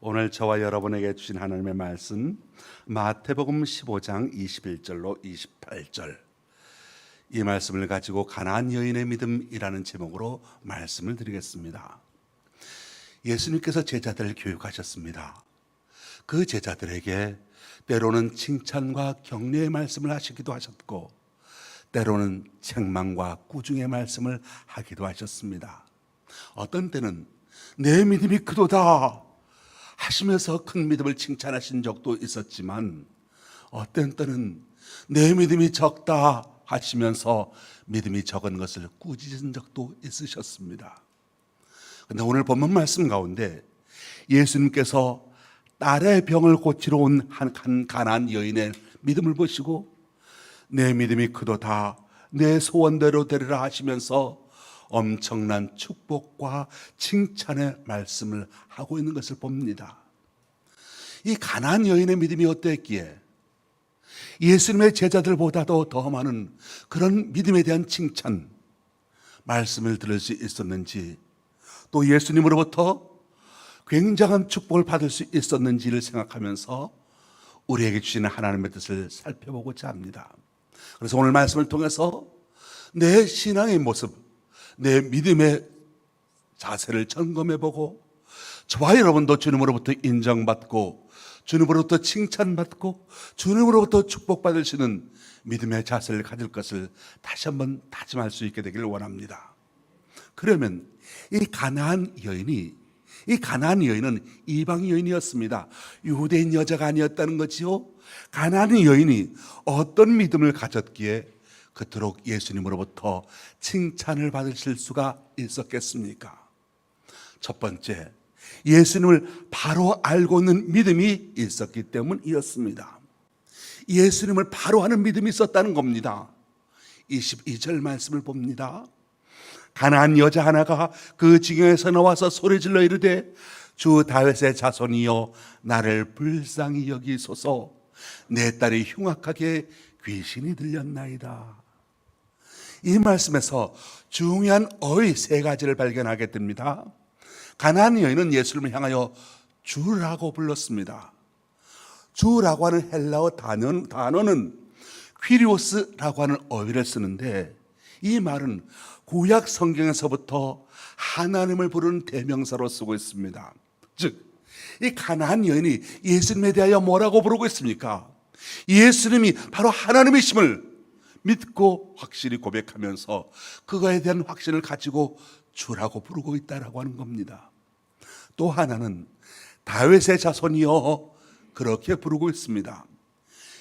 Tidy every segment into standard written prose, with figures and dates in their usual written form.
오늘 저와 여러분에게 주신 하나님의 말씀 마태복음 15장 21절로 28절, 이 말씀을 가지고 가나안 여인의 믿음이라는 제목으로 말씀을 드리겠습니다. 예수님께서 제자들을 교육하셨습니다. 그 제자들에게 때로는 칭찬과 격려의 말씀을 하시기도 하셨고, 때로는 책망과 꾸중의 말씀을 하기도 하셨습니다. 어떤 때는 내 믿음이 크도다 하시면서 큰 믿음을 칭찬하신 적도 있었지만, 어떤 때는 내 믿음이 적다 하시면서 믿음이 적은 것을 꾸짖은 적도 있으셨습니다. 그런데 오늘 본문 말씀 가운데 예수님께서 딸의 병을 고치러 온 한 가나안 여인의 믿음을 보시고 내 믿음이 크도다, 내 소원대로 되리라 하시면서 엄청난 축복과 칭찬의 말씀을 하고 있는 것을 봅니다. 이 가나안 여인의 믿음이 어땠기에 예수님의 제자들보다도 더 많은 그런 믿음에 대한 칭찬 말씀을 들을 수 있었는지, 또 예수님으로부터 굉장한 축복을 받을 수 있었는지를 생각하면서 우리에게 주시는 하나님의 뜻을 살펴보고자 합니다. 그래서 오늘 말씀을 통해서 내 신앙의 모습, 내 믿음의 자세를 점검해보고, 저와 여러분도 주님으로부터 인정받고 주님으로부터 칭찬받고 주님으로부터 축복받으시는 믿음의 자세를 가질 것을 다시 한번 다짐할 수 있게 되기를 원합니다. 그러면 이 가나안 여인은 이방 여인이었습니다. 유대인 여자가 아니었다는 거지요. 가나안 여인이 어떤 믿음을 가졌기에 그토록 예수님으로부터 칭찬을 받으실 수가 있었겠습니까? 첫 번째, 예수님을 바로 알고 있는 믿음이 있었기 때문이었습니다. 예수님을 바로 아는 믿음이 있었다는 겁니다. 22절 말씀을 봅니다. 가나안 여자 하나가 그 지경에서 나와서 소리질러 이르되, 주 다윗의 자손이여 나를 불쌍히 여기소서, 내 딸이 흉악하게 귀신이 들렸나이다. 이 말씀에서 중요한 어휘 세 가지를 발견하게 됩니다. 가나안 여인은 예수님을 향하여 주라고 불렀습니다. 주라고 하는 헬라어 단어는 퀴리오스라고 하는 어휘를 쓰는데, 이 말은 구약 성경에서부터 하나님을 부르는 대명사로 쓰고 있습니다. 즉, 이 가나안 여인이 예수님에 대하여 뭐라고 부르고 있습니까? 예수님이 바로 하나님이심을 믿고 확실히 고백하면서 그거에 대한 확신을 가지고 주라고 부르고 있다라고 하는 겁니다. 또 하나는 다윗의 자손이여 그렇게 부르고 있습니다.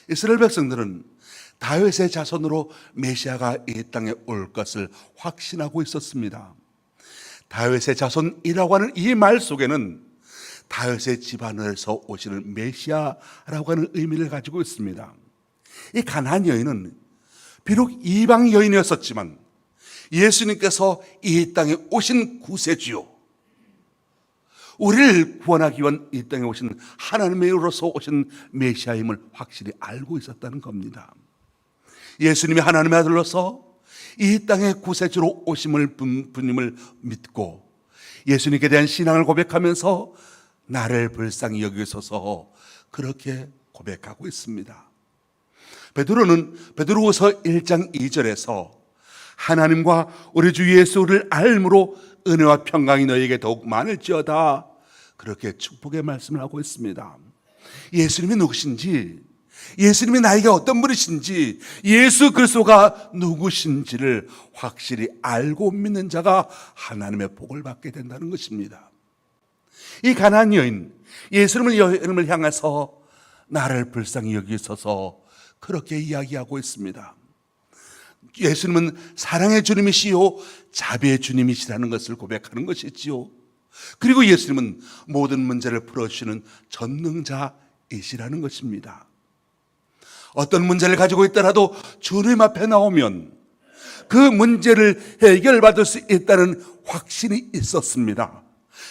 이스라엘 백성들은 다윗의 자손으로 메시아가 이 땅에 올 것을 확신하고 있었습니다. 다윗의 자손이라고 하는 이 말 속에는 다윗의 집안에서 오시는 메시아라고 하는 의미를 가지고 있습니다. 이 가나안 여인은 비록 이방 여인이었었지만 예수님께서 이 땅에 오신 구세주요, 우리를 구원하기 위한 이 땅에 오신 하나님으로서 오신 메시아임을 확실히 알고 있었다는 겁니다. 예수님이 하나님의 아들로서 이 땅의 구세주로 오심을 분임을 믿고 예수님께 대한 신앙을 고백하면서 나를 불쌍히 여기소서 그렇게 고백하고 있습니다. 베드로는 베드로후서 1장 2절에서 하나님과 우리 주 예수를 알므로 은혜와 평강이 너희에게 더욱 많을지어다 그렇게 축복의 말씀을 하고 있습니다. 예수님이 누구신지, 예수님이 나에게 어떤 분이신지, 예수 그리스도가 누구신지를 확실히 알고 믿는 자가 하나님의 복을 받게 된다는 것입니다. 이 가나안 여인, 예수님을 향해서 나를 불쌍히 여기소서 그렇게 이야기하고 있습니다. 예수님은 사랑의 주님이시요 자비의 주님이시라는 것을 고백하는 것이지요. 그리고 예수님은 모든 문제를 풀어주시는 전능자이시라는 것입니다. 어떤 문제를 가지고 있더라도 주님 앞에 나오면 그 문제를 해결받을 수 있다는 확신이 있었습니다.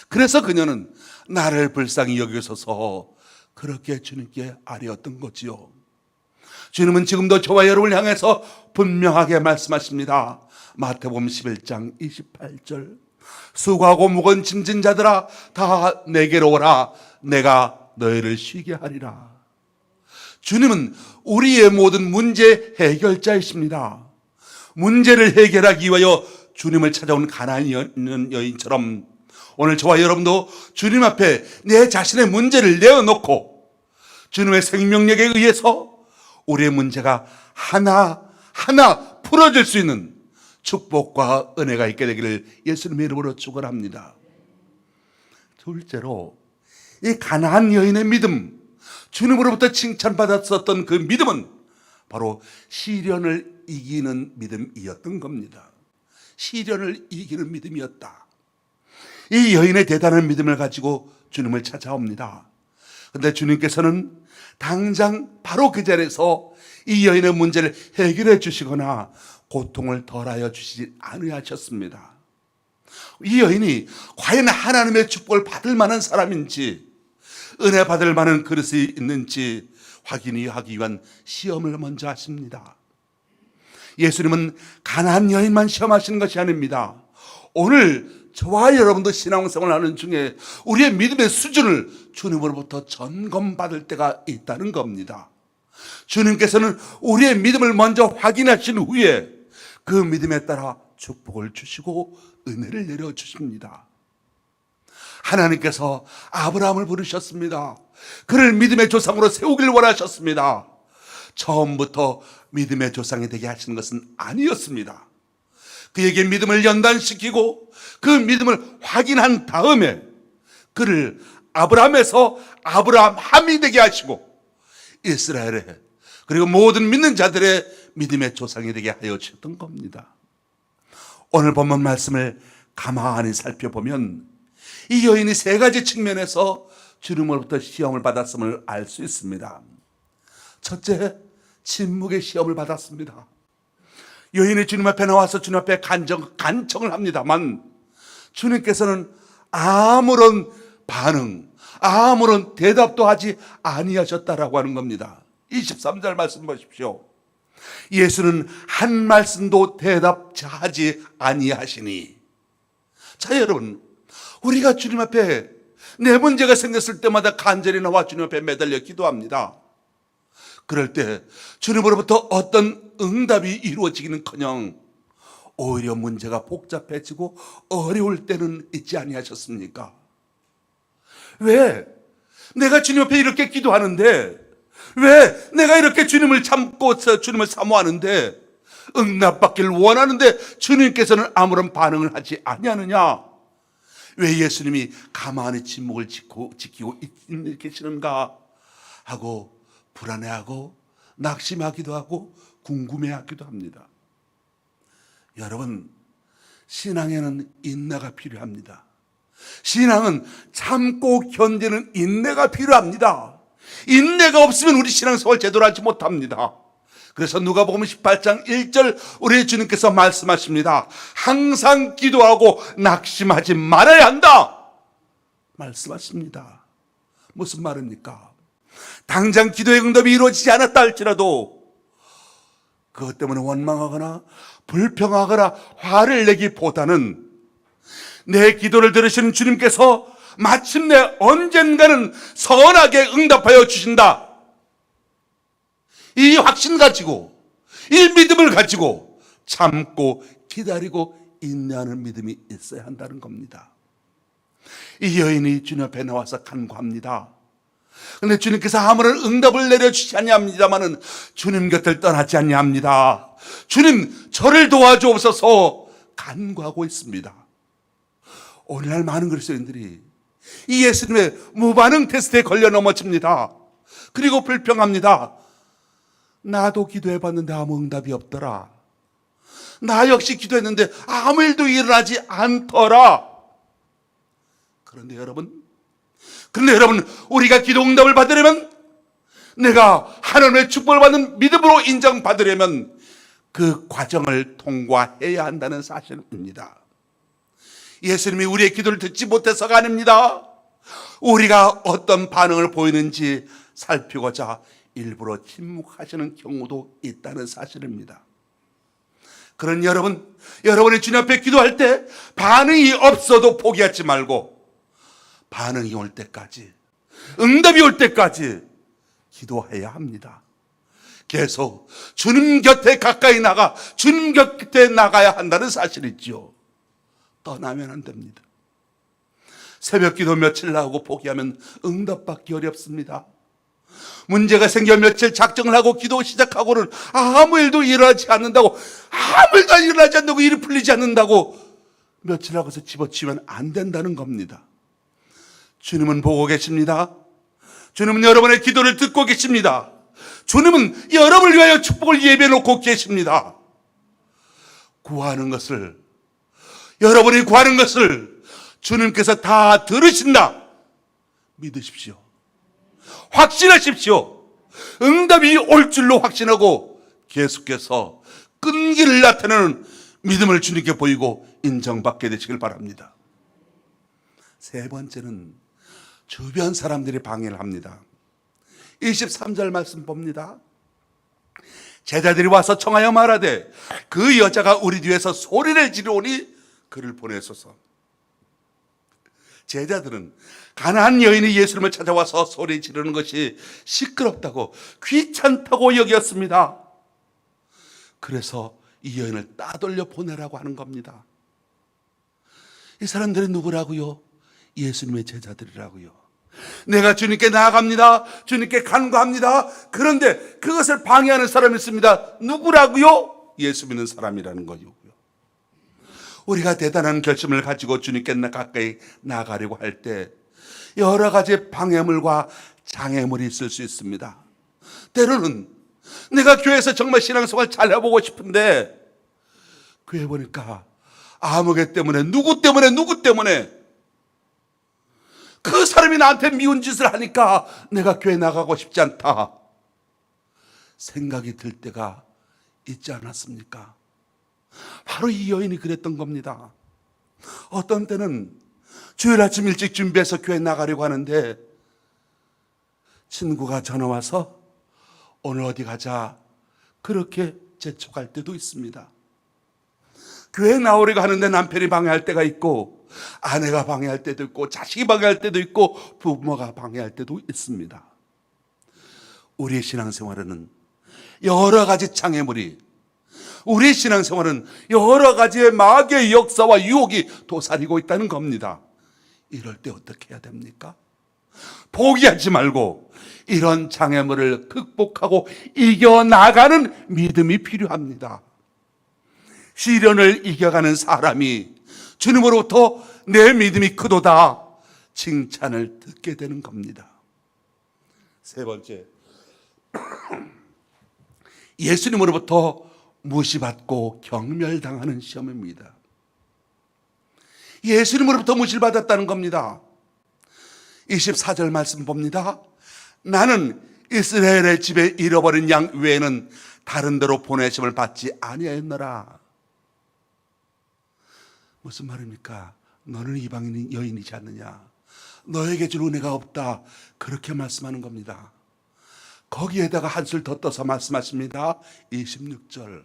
그래서 그녀는 나를 불쌍히 여기소서 그렇게 주님께 아뢰었던 거지요. 주님은 지금도 저와 여러분을 향해서 분명하게 말씀하십니다. 마태복음 11장 28절, 수고하고 무거운 짐진 자들아 다 내게로 오라. 내가 너희를 쉬게 하리라. 주님은 우리의 모든 문제 해결자이십니다. 문제를 해결하기 위하여 주님을 찾아온 가나안 여인처럼 오늘 저와 여러분도 주님 앞에 내 자신의 문제를 내어놓고 주님의 생명력에 의해서 우리의 문제가 하나하나 풀어질 수 있는 축복과 은혜가 있게 되기를 예수님의 이름으로 축원합니다. 둘째로 이 가나안 여인의 믿음, 주님으로부터 칭찬받았었던 그 믿음은 바로 시련을 이기는 믿음이었던 겁니다. 시련을 이기는 믿음이었다. 이 여인의 대단한 믿음을 가지고 주님을 찾아옵니다. 그런데 주님께서는 당장 바로 그 자리에서 이 여인의 문제를 해결해 주시거나 고통을 덜하여 주시지 않으셨습니다. 이 여인이 과연 하나님의 축복을 받을 만한 사람인지, 은혜 받을 만한 그릇이 있는지 확인하기 위한 시험을 먼저 하십니다. 예수님은 가나안 여인만 시험하시는 것이 아닙니다. 오늘 저와 여러분도 신앙생활을 하는 중에 우리의 믿음의 수준을 주님으로부터 점검받을 때가 있다는 겁니다. 주님께서는 우리의 믿음을 먼저 확인하신 후에 그 믿음에 따라 축복을 주시고 은혜를 내려주십니다. 하나님께서 아브라함을 부르셨습니다. 그를 믿음의 조상으로 세우길 원하셨습니다. 처음부터 믿음의 조상이 되게 하시는 것은 아니었습니다. 그에게 믿음을 연단시키고 그 믿음을 확인한 다음에 그를 아브라함에서 아브라함이 되게 하시고 이스라엘의 그리고 모든 믿는 자들의 믿음의 조상이 되게 하여 주셨던 겁니다. 오늘 본문 말씀을 가만히 살펴보면 이 여인이 세 가지 측면에서 주님으로부터 시험을 받았음을 알 수 있습니다. 첫째, 침묵의 시험을 받았습니다. 여인이 주님 앞에 나와서 주님 앞에 간청을 합니다만 주님께서는 아무런 반응, 아무런 대답도 하지 아니하셨다라고 하는 겁니다. 23절 말씀 보십시오. 예수는 한 말씀도 대답하지 아니하시니. 자, 여러분, 우리가 주님 앞에 내 문제가 생겼을 때마다 간절히 나와 주님 앞에 매달려 기도합니다. 그럴 때 주님으로부터 어떤 응답이 이루어지기는커녕 오히려 문제가 복잡해지고 어려울 때는 있지 아니하셨습니까? 왜? 내가 주님 앞에 이렇게 기도하는데, 왜 내가 이렇게 주님을 참고 주님을 사모하는데, 응답받기를 원하는데 주님께서는 아무런 반응을 하지 아니하느냐? 왜 예수님이 가만히 침묵을 지키고 계시는가 하고 불안해하고 낙심하기도 하고 궁금해하기도 합니다. 여러분, 신앙에는 인내가 필요합니다. 신앙은 참고 견디는 인내가 필요합니다. 인내가 없으면 우리 신앙생활 제대로 하지 못합니다. 그래서 누가복음 18장 1절 우리 주님께서 말씀하십니다. 항상 기도하고 낙심하지 말아야 한다 말씀하십니다. 무슨 말입니까? 당장 기도의 응답이 이루어지지 않았다 할지라도 그것 때문에 원망하거나 불평하거나 화를 내기보다는 내 기도를 들으시는 주님께서 마침내 언젠가는 선하게 응답하여 주신다, 이 확신 가지고, 이 믿음을 가지고 참고 기다리고 인내하는 믿음이 있어야 한다는 겁니다. 이 여인이 주님 앞에 나와서 간구합니다. 그런데 주님께서 아무런 응답을 내려주지 아니합니다마는 주님 곁을 떠나지 아니합니다. 주님, 저를 도와주옵소서 간구하고 있습니다. 오늘날 많은 그리스도인들이 이 예수님의 무반응 테스트에 걸려 넘어집니다. 그리고 불평합니다. 나도 기도해봤는데 아무 응답이 없더라. 나 역시 기도했는데 아무 일도 일어나지 않더라. 그런데 여러분, 우리가 기도 응답을 받으려면, 내가 하나님의 축복을 받는 믿음으로 인정받으려면 그 과정을 통과해야 한다는 사실입니다. 예수님이 우리의 기도를 듣지 못해서가 아닙니다. 우리가 어떤 반응을 보이는지 살피고자 일부러 침묵하시는 경우도 있다는 사실입니다. 그런 여러분이 주님 앞에 기도할 때 반응이 없어도 포기하지 말고 반응이 올 때까지, 응답이 올 때까지 기도해야 합니다. 계속 주님 곁에 가까이 나가 주님 곁에 나가야 한다는 사실이죠. 떠나면 안 됩니다. 새벽 기도 며칠 나오고 포기하면 응답받기 어렵습니다. 문제가 생겨 며칠 작정을 하고 기도 시작하고는 아무 일도 일어나지 않는다고, 아무 일도 일어나지 않는다고, 일이 풀리지 않는다고 며칠 하고서 집어치우면 안 된다는 겁니다. 주님은 보고 계십니다. 주님은 여러분의 기도를 듣고 계십니다. 주님은 여러분을 위하여 축복을 예비해 놓고 계십니다. 구하는 것을, 여러분이 구하는 것을 주님께서 다 들으신다 믿으십시오. 확신하십시오. 응답이 올 줄로 확신하고 계속해서 끈기를 나타내는 믿음을 주님께 보이고 인정받게 되시길 바랍니다. 세 번째는 주변 사람들이 방해를 합니다. 23절 말씀 봅니다. 제자들이 와서 청하여 말하되 그 여자가 우리 뒤에서 소리를 지르오니 그를 보내소서. 제자들은 가나안 여인이 예수님을 찾아와서 소리 지르는 것이 시끄럽다고, 귀찮다고 여겼습니다. 그래서 이 여인을 따돌려 보내라고 하는 겁니다. 이 사람들이 누구라고요? 예수님의 제자들이라고요. 내가 주님께 나아갑니다. 주님께 간구합니다. 그런데 그것을 방해하는 사람이 있습니다. 누구라고요? 예수 믿는 사람이라는 거요. 우리가 대단한 결심을 가지고 주님께 가까이 나아가려고 할 때 여러 가지 방해물과 장애물이 있을 수 있습니다. 때로는 내가 교회에서 정말 신앙생활 잘 해보고 싶은데 교회 보니까 아무개 때문에, 누구 때문에 그 사람이 나한테 미운 짓을 하니까 내가 교회 나가고 싶지 않다 생각이 들 때가 있지 않았습니까? 바로 이 여인이 그랬던 겁니다. 어떤 때는 주일 아침 일찍 준비해서 교회 나가려고 하는데 친구가 전화 와서 오늘 어디 가자 그렇게 재촉할 때도 있습니다. 교회 나오려고 하는데 남편이 방해할 때가 있고, 아내가 방해할 때도 있고, 자식이 방해할 때도 있고, 부모가 방해할 때도 있습니다. 우리의 신앙생활에는 여러 가지 장애물이, 우리의 신앙생활은 여러 가지의 마귀의 역사와 유혹이 도사리고 있다는 겁니다. 이럴 때 어떻게 해야 됩니까? 포기하지 말고 이런 장애물을 극복하고 이겨나가는 믿음이 필요합니다. 시련을 이겨가는 사람이 주님으로부터 내 믿음이 크도다 칭찬을 듣게 되는 겁니다. 세 번째, 예수님으로부터 무시받고 경멸당하는 시험입니다. 예수님으로부터 무시받았다는 겁니다. 24절 말씀 봅니다. 나는 이스라엘의 집에 잃어버린 양 외에는 다른 데로 보내심을 받지 아니하였노라. 무슨 말입니까? 너는 이방인 여인이지 않느냐? 너에게 줄 은혜가 없다. 그렇게 말씀하는 겁니다. 거기에다가 한술 더 떠서 말씀하십니다. 26절.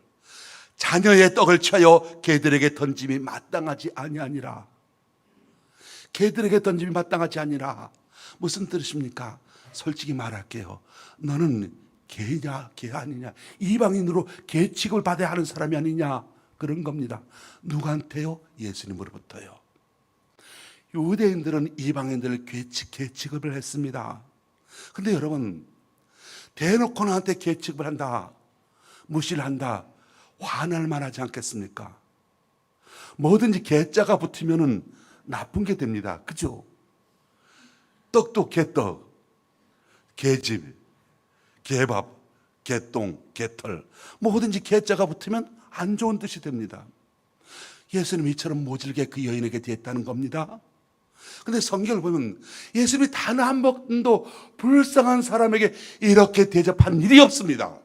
자녀의 떡을 취하여 개들에게 던짐이 마땅하지 아니하니라. 개들에게 던짐이 마땅하지 아니라 무슨 뜻입니까? 솔직히 말할게요. 너는 개냐 개 아니냐, 이방인으로 개 취급을 받아야 하는 사람이 아니냐, 그런 겁니다. 누구한테요? 예수님으로부터요. 유대인들은 이방인들을 개 취급을 했습니다. 근데 여러분, 대놓고 나한테 개 취급을 한다, 무시를 한다, 화날 만하지 않겠습니까? 뭐든지 개자가 붙으면 나쁜 게 됩니다. 그죠? 떡도 개떡, 개집, 개밥, 개똥, 개털, 뭐든지 개자가 붙으면 안 좋은 뜻이 됩니다. 예수님이 이처럼 모질게 그 여인에게 대했다는 겁니다. 근데 성경을 보면 예수님이 단 한 번도 불쌍한 사람에게 이렇게 대접한 일이 없습니다.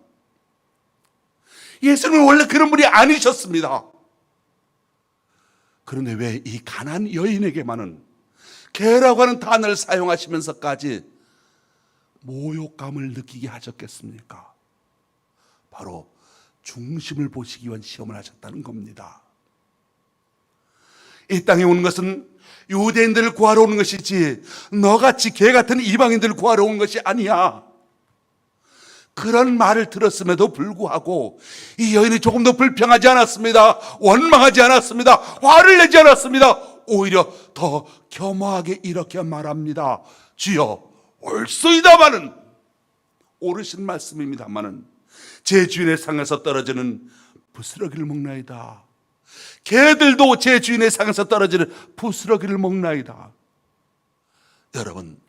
예수님은 원래 그런 분이 아니셨습니다. 그런데 왜 이 가난한 여인에게만은 개라고 하는 단어를 사용하시면서까지 모욕감을 느끼게 하셨겠습니까? 바로 중심을 보시기 위한 시험을 하셨다는 겁니다. 이 땅에 오는 것은 유대인들을 구하러 오는 것이지 너같이 개같은 이방인들을 구하러 온 것이 아니야. 그런 말을 들었음에도 불구하고 이 여인이 조금 더 불평하지 않았습니다. 원망하지 않았습니다. 화를 내지 않았습니다. 오히려 더 겸허하게 이렇게 말합니다. 주여, 옳소이다마는, 옳으신 말씀입니다마는 제 주인의 상에서 떨어지는 부스러기를 먹나이다. 개들도 제 주인의 상에서 떨어지는 부스러기를 먹나이다. 여러분,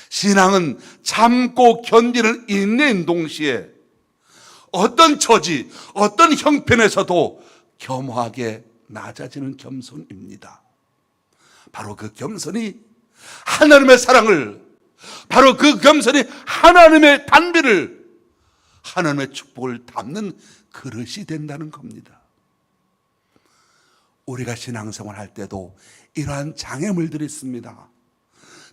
신앙은 참고 견디는 인내인 동시에 어떤 처지, 어떤 형편에서도 겸허하게 낮아지는 겸손입니다. 바로 그 겸손이 하나님의 사랑을, 바로 그 겸손이 하나님의 단비를, 하나님의 축복을 담는 그릇이 된다는 겁니다. 우리가 신앙생활 할 때도 이러한 장애물들이 있습니다.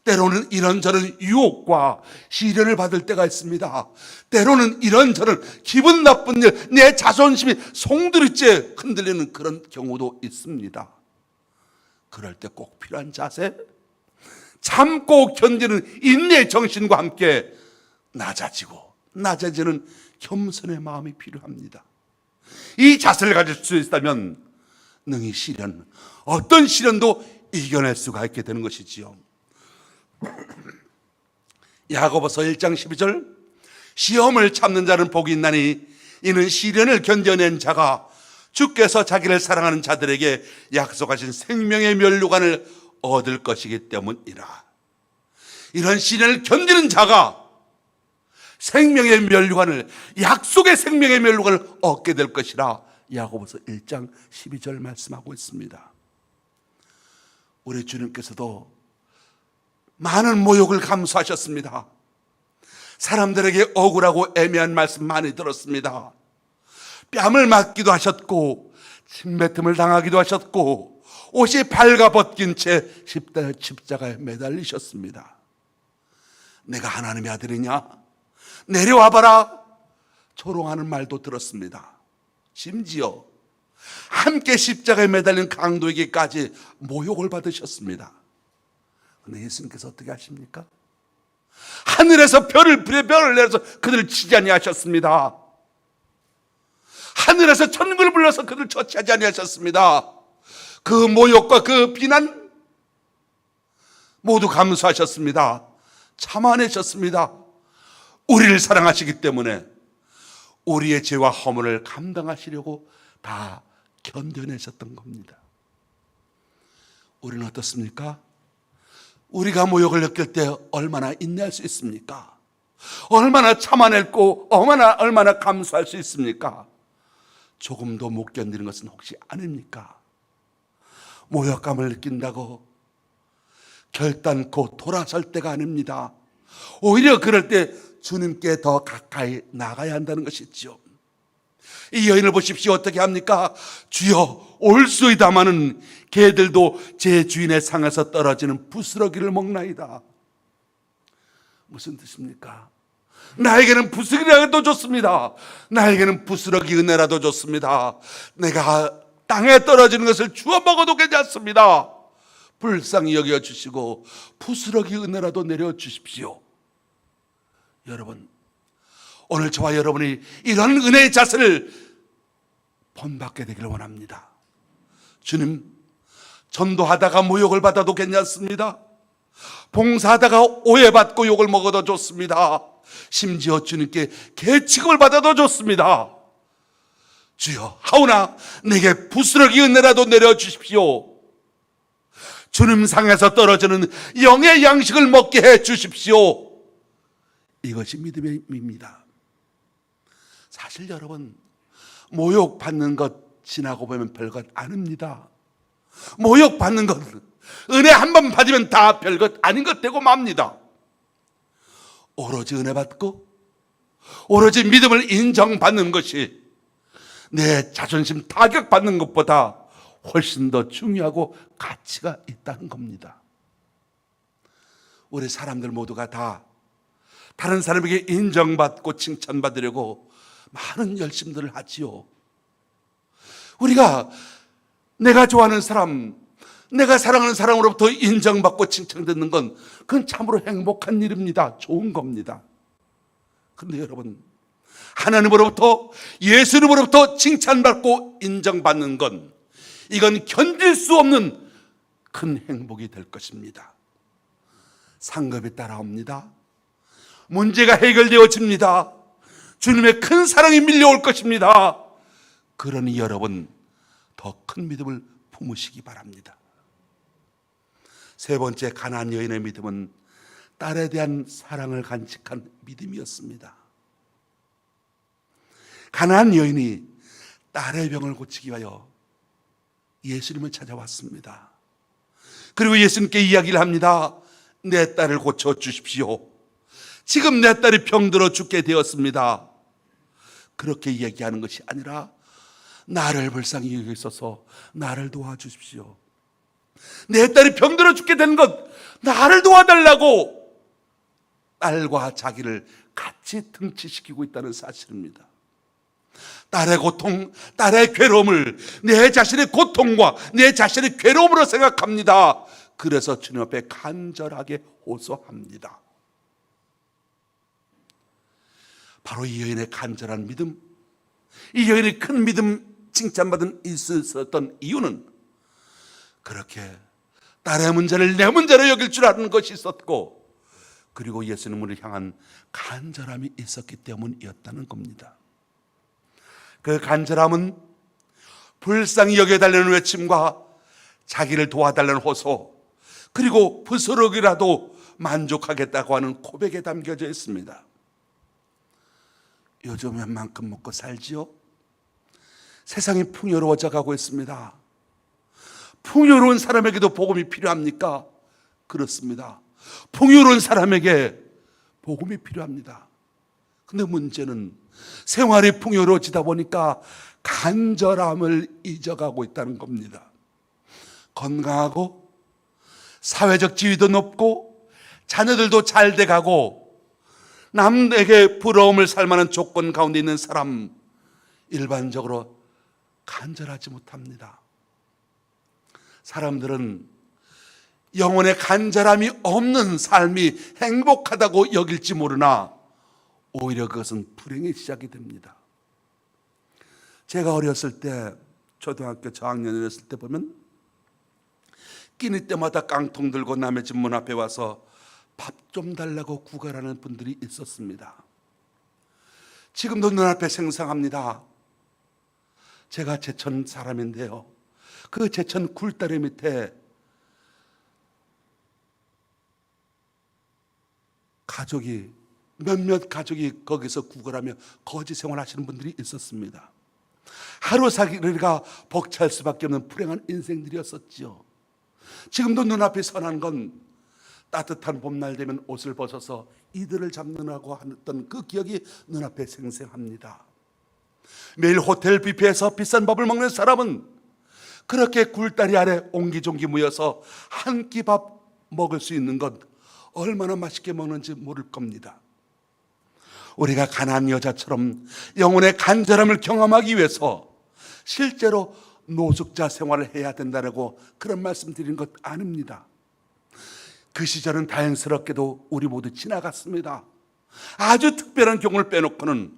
때로는 이런저런 유혹과 시련을 받을 때가 있습니다. 때로는 이런저런 기분 나쁜 일, 내 자존심이 송두리째 흔들리는 그런 경우도 있습니다. 그럴 때 꼭 필요한 자세, 참고 견디는 인내의 정신과 함께 낮아지는 겸손의 마음이 필요합니다. 이 자세를 가질 수 있다면 능히 시련, 어떤 시련도 이겨낼 수가 있게 되는 것이지요. 야고보서 1장 12절, 시험을 참는 자는 복이 있나니 이는 시련을 견뎌낸 자가 주께서 자기를 사랑하는 자들에게 약속하신 생명의 면류관을 얻을 것이기 때문이라. 이런 시련을 견디는 자가 생명의 면류관을, 약속의 생명의 면류관을 얻게 될 것이라 야고보서 1장 12절 말씀하고 있습니다. 우리 주님께서도 많은 모욕을 감수하셨습니다. 사람들에게 억울하고 애매한 말씀 많이 들었습니다. 뺨을 맞기도 하셨고 침뱉음을 당하기도 하셨고 옷이 발가벗긴 채 십자가에 매달리셨습니다. 내가 하나님의 아들이냐? 내려와봐라. 조롱하는 말도 들었습니다. 심지어 함께 십자가에 매달린 강도에게까지 모욕을 받으셨습니다. 근데 예수님께서 어떻게 하십니까? 하늘에서 별을 내려서 그들을 치지 아니하셨습니다. 하늘에서 천군을 불러서 그들을 처치하지 아니하셨습니다. 그 모욕과 그 비난 모두 감수하셨습니다. 참아내셨습니다. 우리를 사랑하시기 때문에 우리의 죄와 허물을 감당하시려고 다 견뎌내셨던 겁니다. 우리는 어떻습니까? 우리가 모욕을 느낄 때 얼마나 인내할 수 있습니까? 얼마나 참아냈고 얼마나 감수할 수 있습니까? 조금도 못 견디는 것은 혹시 아닙니까? 모욕감을 느낀다고 결단코 돌아설 때가 아닙니다. 오히려 그럴 때 주님께 더 가까이 나가야 한다는 것이죠. 이 여인을 보십시오. 어떻게 합니까? 주여, 올소이다마는 개들도 제 주인의 상에서 떨어지는 부스러기를 먹나이다. 무슨 뜻입니까? 나에게는 부스러기라도 좋습니다. 나에게는 부스러기 은혜라도 좋습니다. 내가 땅에 떨어지는 것을 주워 먹어도 괜찮습니다. 불쌍히 여겨주시고 부스러기 은혜라도 내려주십시오. 여러분, 오늘 저와 여러분이 이런 은혜의 자세를 본받게 되기를 원합니다. 주님, 전도하다가 모욕을 받아도 괜찮습니다. 봉사하다가 오해받고 욕을 먹어도 좋습니다. 심지어 주님께 개취급을 받아도 좋습니다. 주여, 하오나 내게 부스러기 은혜라도 내려주십시오. 주님 상에서 떨어지는 영의 양식을 먹게 해 주십시오. 이것이 믿음입니다. 사실 여러분, 모욕받는 것 지나고 보면 별것 아닙니다. 모욕받는 것, 은혜 한 번 받으면 다 별것 아닌 것 되고 맙니다. 오로지 은혜 받고 오로지 믿음을 인정받는 것이 내 자존심 타격받는 것보다 훨씬 더 중요하고 가치가 있다는 겁니다. 우리 사람들 모두가 다 다른 사람에게 인정받고 칭찬받으려고 많은 열심들을 하지요. 우리가 내가 좋아하는 사람, 내가 사랑하는 사람으로부터 인정받고 칭찬받는 건 그건 참으로 행복한 일입니다. 좋은 겁니다. 그런데 여러분, 하나님으로부터, 예수님으로부터 칭찬받고 인정받는 건 이건 견딜 수 없는 큰 행복이 될 것입니다. 상급이 따라옵니다. 문제가 해결되어집니다. 주님의 큰 사랑이 밀려올 것입니다. 그러니 여러분, 더 큰 믿음을 품으시기 바랍니다. 세 번째, 가나안 여인의 믿음은 딸에 대한 사랑을 간직한 믿음이었습니다. 가나안 여인이 딸의 병을 고치기 위하여 예수님을 찾아왔습니다. 그리고 예수님께 이야기를 합니다. 내 딸을 고쳐주십시오. 지금 내 딸이 병들어 죽게 되었습니다. 그렇게 이야기하는 것이 아니라 나를 불쌍히 여기소서, 나를 도와주십시오. 내 딸이 병들어 죽게 된 것, 나를 도와달라고 딸과 자기를 같이 등치시키고 있다는 사실입니다. 딸의 고통, 딸의 괴로움을 내 자신의 고통과 내 자신의 괴로움으로 생각합니다. 그래서 주님 앞에 간절하게 호소합니다. 바로 이 여인의 간절한 믿음, 이 여인의 큰 믿음 칭찬받은 있었던 이유는 그렇게 딸의 문제를 내 문제로 여길 줄 아는 것이 있었고, 그리고 예수님을 향한 간절함이 있었기 때문이었다는 겁니다. 그 간절함은 불쌍히 여겨달라는 외침과 자기를 도와달라는 호소, 그리고 부스러기라도 만족하겠다고 하는 고백에 담겨져 있습니다. 요즘 웬만큼 먹고 살지요? 세상이 풍요로워져 가고 있습니다. 풍요로운 사람에게도 복음이 필요합니까? 그렇습니다. 풍요로운 사람에게 복음이 필요합니다. 근데 문제는 생활이 풍요로워지다 보니까 간절함을 잊어가고 있다는 겁니다. 건강하고 사회적 지위도 높고 자녀들도 잘 돼가고 남에게 부러움을 살 만한 조건 가운데 있는 사람, 일반적으로 간절하지 못합니다. 사람들은 영혼의 간절함이 없는 삶이 행복하다고 여길지 모르나 오히려 그것은 불행의 시작이 됩니다. 제가 어렸을 때, 초등학교 저학년이었을 때 보면 끼니 때마다 깡통 들고 남의 집 문 앞에 와서 밥 좀 달라고 구걸하는 분들이 있었습니다. 지금도 눈앞에 생생합니다. 제가 제천 사람인데요, 그 제천 굴다리 밑에 몇몇 가족이 거기서 구걸하며 거지 생활하시는 분들이 있었습니다. 하루살이가 벅찰 수밖에 없는 불행한 인생들이었었지요. 지금도 눈앞에 선한 건 따뜻한 봄날 되면 옷을 벗어서 이들을 잡느라고 했던 그 기억이 눈앞에 생생합니다. 매일 호텔 뷔페에서 비싼 밥을 먹는 사람은 그렇게 굴다리 아래 옹기종기 모여서 한 끼 밥 먹을 수 있는 것 얼마나 맛있게 먹는지 모를 겁니다. 우리가 가나안 여자처럼 영혼의 간절함을 경험하기 위해서 실제로 노숙자 생활을 해야 된다고 그런 말씀 드린 것 아닙니다. 그 시절은 다행스럽게도 우리 모두 지나갔습니다. 아주 특별한 경우를 빼놓고는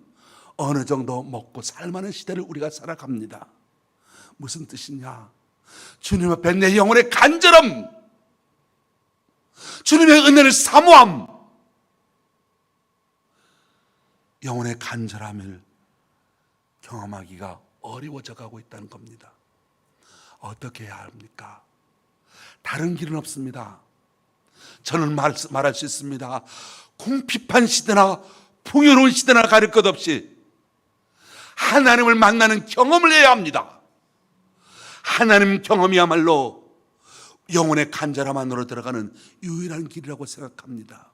어느 정도 먹고 살만한 시대를 우리가 살아갑니다. 무슨 뜻이냐? 주님 앞에 내 영혼의 간절함, 주님의 은혜를 사모함, 영혼의 간절함을 경험하기가 어려워져 가고 있다는 겁니다. 어떻게 해야 합니까? 다른 길은 없습니다. 저는 말할 수 있습니다. 궁핍한 시대나 풍요로운 시대나 가릴 것 없이 하나님을 만나는 경험을 해야 합니다. 하나님 경험이야말로 영혼의 간절함 안으로 들어가는 유일한 길이라고 생각합니다.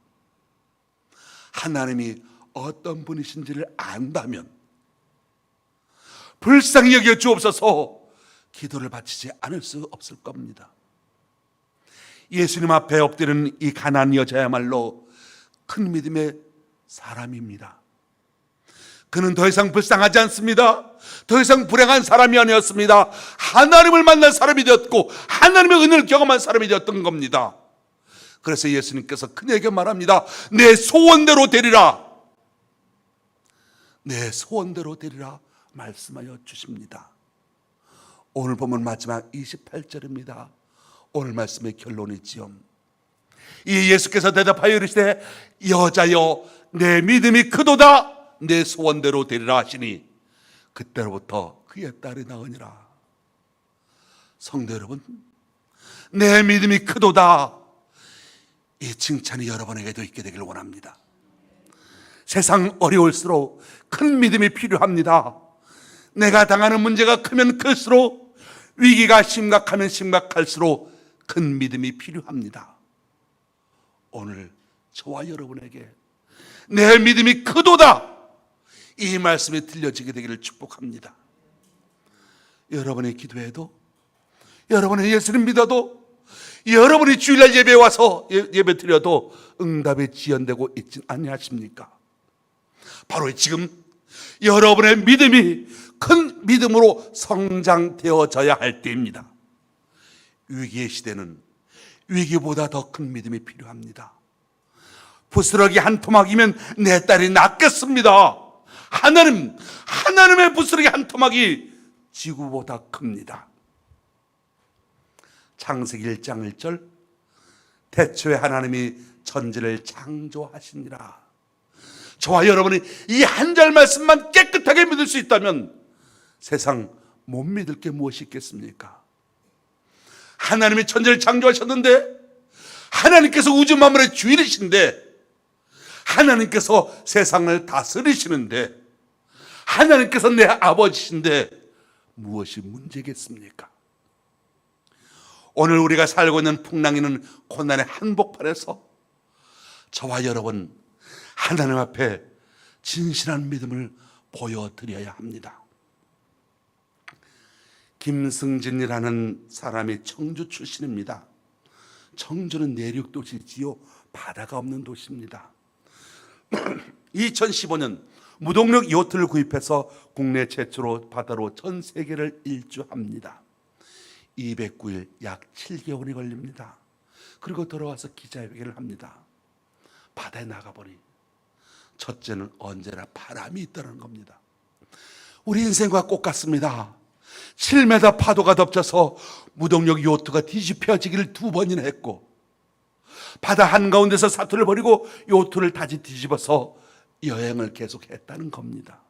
하나님이 어떤 분이신지를 안다면 불쌍히 여겨 주옵소서 기도를 바치지 않을 수 없을 겁니다. 예수님 앞에 엎드리는 이 가나안 여자야말로 큰 믿음의 사람입니다. 그는 더 이상 불쌍하지 않습니다. 더 이상 불행한 사람이 아니었습니다. 하나님을 만난 사람이 되었고 하나님의 은혜를 경험한 사람이 되었던 겁니다. 그래서 예수님께서 그에게 말합니다. 내 소원대로 되리라. 내 소원대로 되리라 말씀하여 주십니다. 오늘 보면 마지막 28절입니다. 오늘 말씀의 결론이지요. 이 예수께서 대답하여 이르시되 여자여 내 믿음이 크도다. 내 소원대로 되리라 하시니 그때로부터 그의 딸이 나으니라. 성도 여러분, 내 믿음이 크도다. 이 칭찬이 여러분에게도 있게 되길 원합니다. 세상 어려울수록 큰 믿음이 필요합니다. 내가 당하는 문제가 크면 클수록, 위기가 심각하면 심각할수록 큰 믿음이 필요합니다. 오늘 저와 여러분에게 내 믿음이 크도다, 이 말씀이 들려지게 되기를 축복합니다. 여러분의 기도에도, 여러분의 예수님 믿어도, 여러분이 주일날 예배에 와서 예배 드려도 응답이 지연되고 있지 아니하십니까? 바로 지금 여러분의 믿음이 큰 믿음으로 성장되어져야 할 때입니다. 위기의 시대는 위기보다 더 큰 믿음이 필요합니다. 부스러기 한 토막이면 내 딸이 낫겠습니다. 하나님의 부스러기 한 토막이 지구보다 큽니다. 창세기 1장 1절 태초에 하나님이 천지를 창조하시니라. 저와 여러분이 이 한 절 말씀만 깨끗하게 믿을 수 있다면 세상 못 믿을 게 무엇이 있겠습니까? 하나님이 천지를 창조하셨는데, 하나님께서 우주 만물의 주인이신데, 하나님께서 세상을 다스리시는데, 하나님께서 내 아버지신데 무엇이 문제겠습니까? 오늘 우리가 살고 있는 풍랑이는 고난의 한복판에서 저와 여러분 하나님 앞에 진실한 믿음을 보여드려야 합니다. 김승진이라는 사람이 청주 출신입니다. 청주는 내륙 도시지요, 바다가 없는 도시입니다. 2015년 무동력 요트를 구입해서 국내 최초로 바다로 전 세계를 일주합니다. 209일, 약 7개월이 걸립니다. 그리고 돌아와서 기자회견을 합니다. 바다에 나가보니 첫째는 언제나 바람이 있다는 겁니다. 우리 인생과 똑같습니다. 7m 파도가 덮쳐서 무동력 요트가 뒤집혀지기를 2번이나 했고, 바다 한가운데서 사투를 벌이고 요트를 다시 뒤집어서 여행을 계속했다는 겁니다.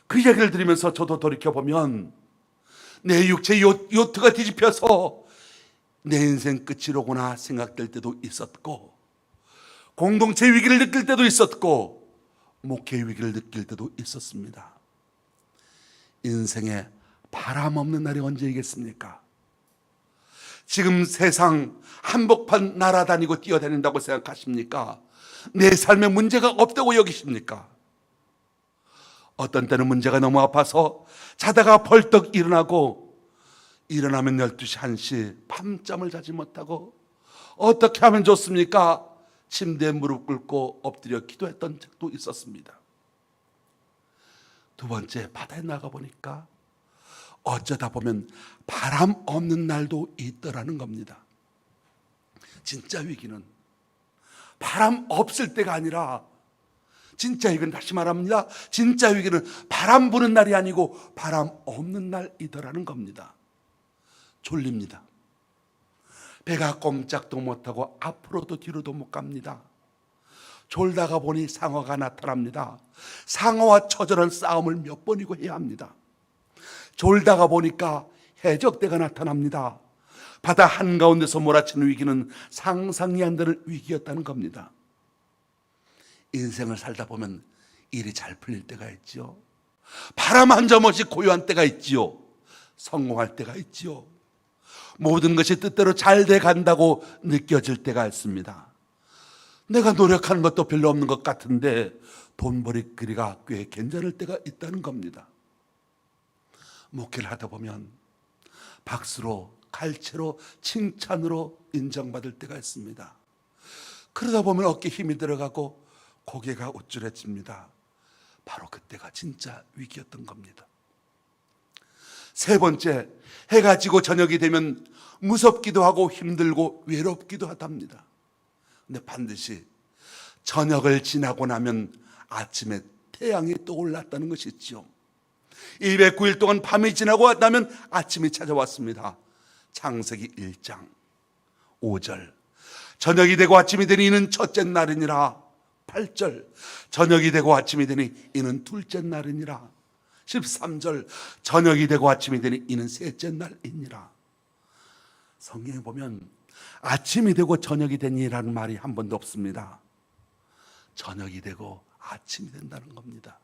그 얘기를 들으면서 저도 돌이켜보면 내 육체 요트가 뒤집혀서 내 인생 끝이로구나 생각될 때도 있었고, 공동체 위기를 느낄 때도 있었고, 목회 위기를 느낄 때도 있었습니다. 인생에 바람 없는 날이 언제이겠습니까? 지금 세상 한복판 날아다니고 뛰어다닌다고 생각하십니까? 내 삶에 문제가 없다고 여기십니까? 어떤 때는 문제가 너무 아파서 자다가 벌떡 일어나고, 일어나면 12시, 1시 밤잠을 자지 못하고 어떻게 하면 좋습니까? 침대에 무릎 꿇고 엎드려 기도했던 적도 있었습니다. 두 번째, 바다에 나가보니까 어쩌다 보면 바람 없는 날도 있더라는 겁니다. 진짜 위기는 바람 없을 때가 아니라, 진짜 위기는, 다시 말합니다, 진짜 위기는 바람 부는 날이 아니고 바람 없는 날이더라는 겁니다. 졸립니다. 배가 꼼짝도 못하고 앞으로도 뒤로도 못 갑니다. 졸다가 보니 상어가 나타납니다. 상어와 처절한 싸움을 몇 번이고 해야 합니다. 졸다가 보니까 해적대가 나타납니다. 바다 한가운데서 몰아치는 위기는 상상이 안 되는 위기였다는 겁니다. 인생을 살다 보면 일이 잘 풀릴 때가 있지요. 바람 한 점 없이 고요한 때가 있지요. 성공할 때가 있지요. 모든 것이 뜻대로 잘 돼 간다고 느껴질 때가 있습니다. 내가 노력하는 것도 별로 없는 것 같은데 돈벌이거리가 꽤 괜찮을 때가 있다는 겁니다. 목회를 하다 보면 박수로, 갈채로, 칭찬으로 인정받을 때가 있습니다. 그러다 보면 어깨에 힘이 들어가고 고개가 우쭐해집니다. 바로 그때가 진짜 위기였던 겁니다. 세 번째, 해가 지고 저녁이 되면 무섭기도 하고 힘들고 외롭기도 하답니다. 근데 반드시 저녁을 지나고 나면 아침에 태양이 떠올랐다는 것이지요. 209일 동안 밤이 지나고 나면 아침이 찾아왔습니다. 창세기 1장 5절, 저녁이 되고 아침이 되니 이는 첫째 날이니라. 8절, 저녁이 되고 아침이 되니 이는 둘째 날이니라. 13절, 저녁이 되고 아침이 되니 이는 셋째 날이니라. 성경에 보면 아침이 되고 저녁이 되니라는 말이 한 번도 없습니다. 저녁이 되고 아침이 된다는 겁니다.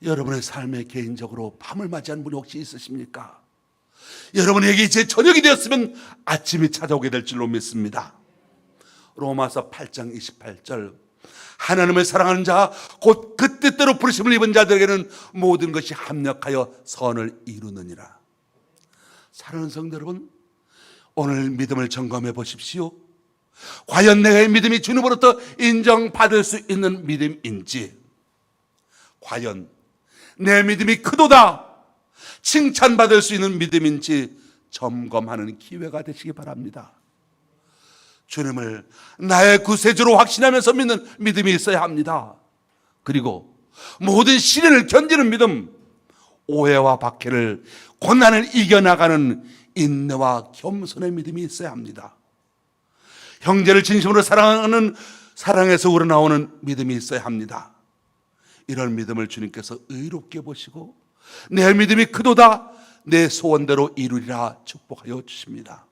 여러분의 삶에 개인적으로 밤을 맞이한 분이 혹시 있으십니까? 여러분에게 이제 저녁이 되었으면 아침이 찾아오게 될 줄로 믿습니다. 로마서 8장 28절, 하나님을 사랑하는 자 곧 그 뜻대로 부르심을 입은 자들에게는 모든 것이 합력하여 선을 이루느니라. 사랑하는 성도 여러분, 오늘 믿음을 점검해 보십시오. 과연 내의 믿음이 주님으로부터 인정받을 수 있는 믿음인지, 과연 내 믿음이 크도다 칭찬받을 수 있는 믿음인지 점검하는 기회가 되시기 바랍니다. 주님을 나의 구세주로 확신하면서 믿는 믿음이 있어야 합니다. 그리고 모든 시련을 견디는 믿음, 오해와 박해를, 고난을 이겨나가는 인내와 겸손의 믿음이 있어야 합니다. 형제를 진심으로 사랑하는, 사랑에서 우러나오는 믿음이 있어야 합니다. 이런 믿음을 주님께서 의롭게 보시고 내 믿음이 크도다 내 소원대로 이루리라 축복하여 주십니다.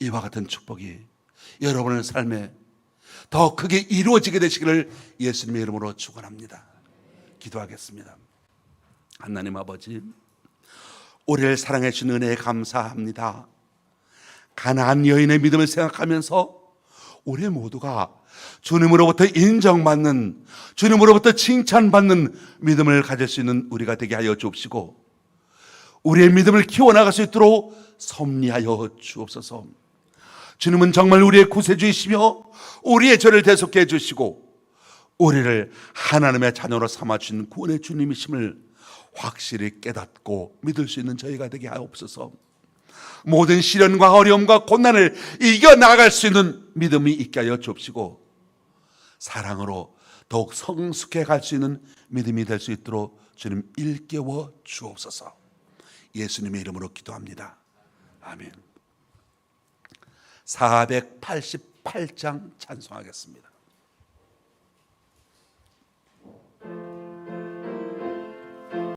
이와 같은 축복이 여러분의 삶에 더 크게 이루어지게 되시기를 예수님의 이름으로 축원합니다. 기도하겠습니다. 하나님 아버지, 우리를 사랑해 주신 은혜에 감사합니다. 가나안 여인의 믿음을 생각하면서 우리 모두가 주님으로부터 인정받는, 주님으로부터 칭찬받는 믿음을 가질 수 있는 우리가 되게 하여 주옵시고, 우리의 믿음을 키워나갈 수 있도록 섭리하여 주옵소서. 주님은 정말 우리의 구세주이시며 우리의 죄를 대속해 주시고 우리를 하나님의 자녀로 삼아주신 구원의 주님이심을 확실히 깨닫고 믿을 수 있는 저희가 되게 하옵소서. 모든 시련과 어려움과 고난을 이겨나갈 수 있는 믿음이 있게 하여 주옵시고 사랑으로 더욱 성숙해 갈 수 있는 믿음이 될 수 있도록 주님 일깨워 주옵소서. 예수님의 이름으로 기도합니다. 아멘. 488장 찬송하겠습니다.